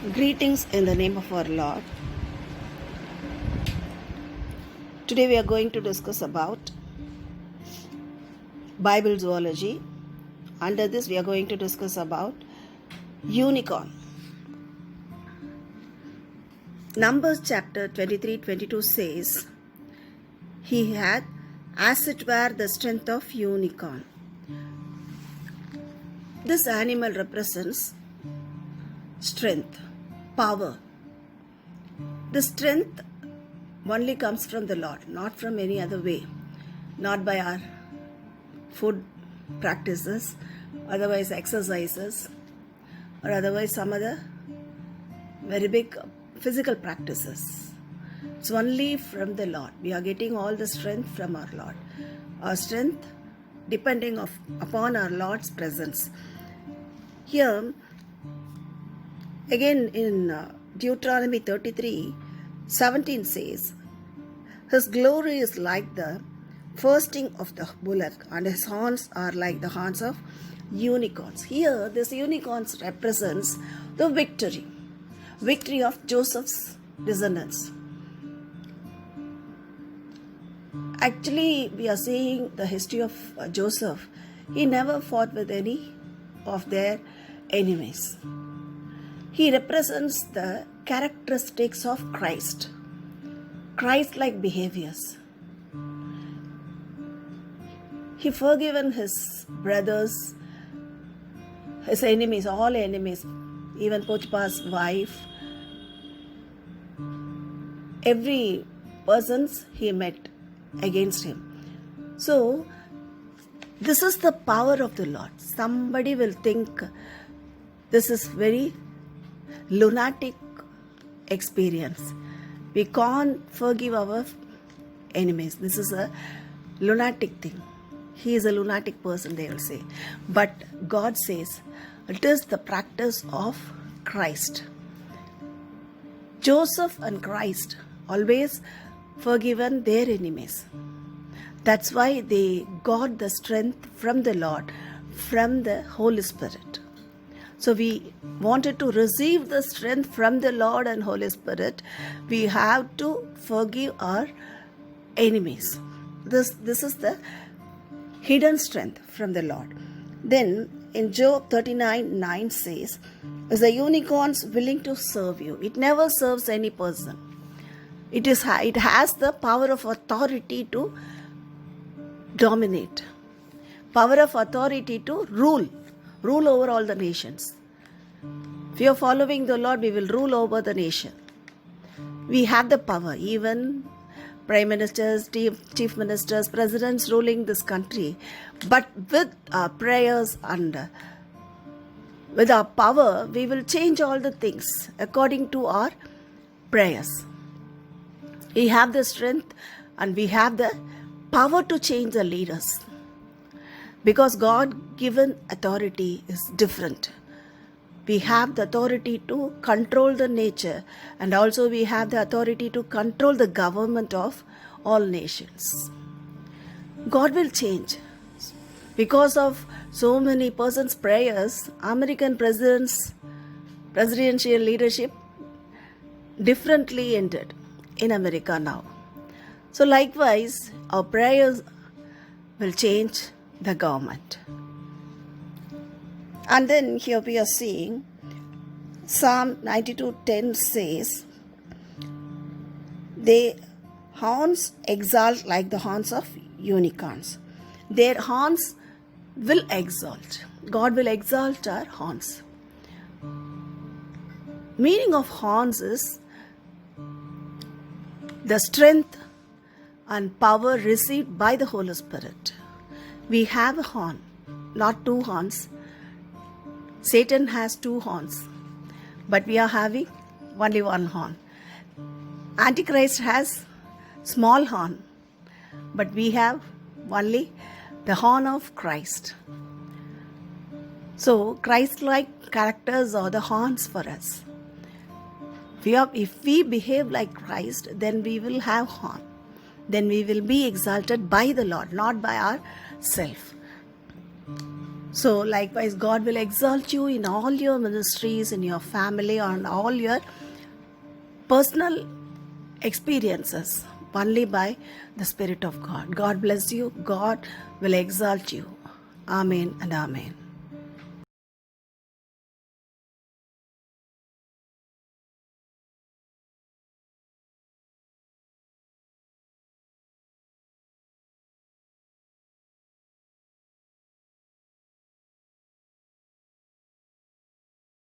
Greetings in the name of our Lord. Today we are going to discuss about Bible zoology. Under this we are going to discuss about unicorn. Numbers chapter 23-22 says, He had as it were the strength of unicorn. This animal represents strength, power. The strength only comes from the Lord, not from any other way, not by our food practices, otherwise exercises, or otherwise some other very big physical practices. It's only from the Lord. We are getting all the strength from our Lord. Our strength depending upon our Lord's presence. Here, again in Deuteronomy 33:17 says, His glory is like the firsting of the bullock, and his horns are like the horns of unicorns. Here, this unicorns represents the victory of Joseph's descendants. Actually, we are seeing the history of Joseph. He never fought with any of their enemies. He represents the characteristics of Christ-like behaviors. He forgiven his brothers, his enemies, all enemies, even Potiphar's wife, every persons he met against him. So, this is the power of the Lord. Somebody will think this is very lunatic experience. We can't forgive our enemies. This is a lunatic thing. He is a lunatic person, they will say. But God says it is the practice of Christ. Joseph and Christ always forgiven their enemies. That's why they got the strength from the Lord, from the Holy Spirit. So we wanted to receive the strength from the Lord and Holy Spirit. We have to forgive our enemies. This is the hidden strength from the Lord. Then in Job 39:9 says, Is the unicorns willing to serve you? It never serves any person. It has the power of authority to dominate. Power of authority to rule over all the nations. If you are following the Lord, we will rule over the nation. We have the power, even prime ministers, chief ministers, presidents ruling this country. But with our prayers and with our power, we will change all the things according to our prayers. We have the strength and we have the power to change the leaders. Because God-given authority is different. We have the authority to control the nature, and also we have the authority to control the government of all nations. God will change. Because of so many persons' prayers, American presidential leadership differently ended in America now. So likewise, our prayers will change the government. And then here we are seeing Psalm 92:10 says, Their horns exalt like the horns of unicorns. Their horns will exalt. God will exalt our horns. Meaning of horns is the strength and power received by the Holy Spirit. We have a horn, not two horns. Satan has two horns, but we are having only one horn. Antichrist has small horn, but we have only the horn of Christ. So Christ-like characters are the horns for us. If we behave like Christ, then we will have horn. Then we will be exalted by the Lord, not by ourselves. So, likewise, God will exalt you in all your ministries, in your family, on all your personal experiences, only by the Spirit of God. God bless you. God will exalt you. Amen and amen.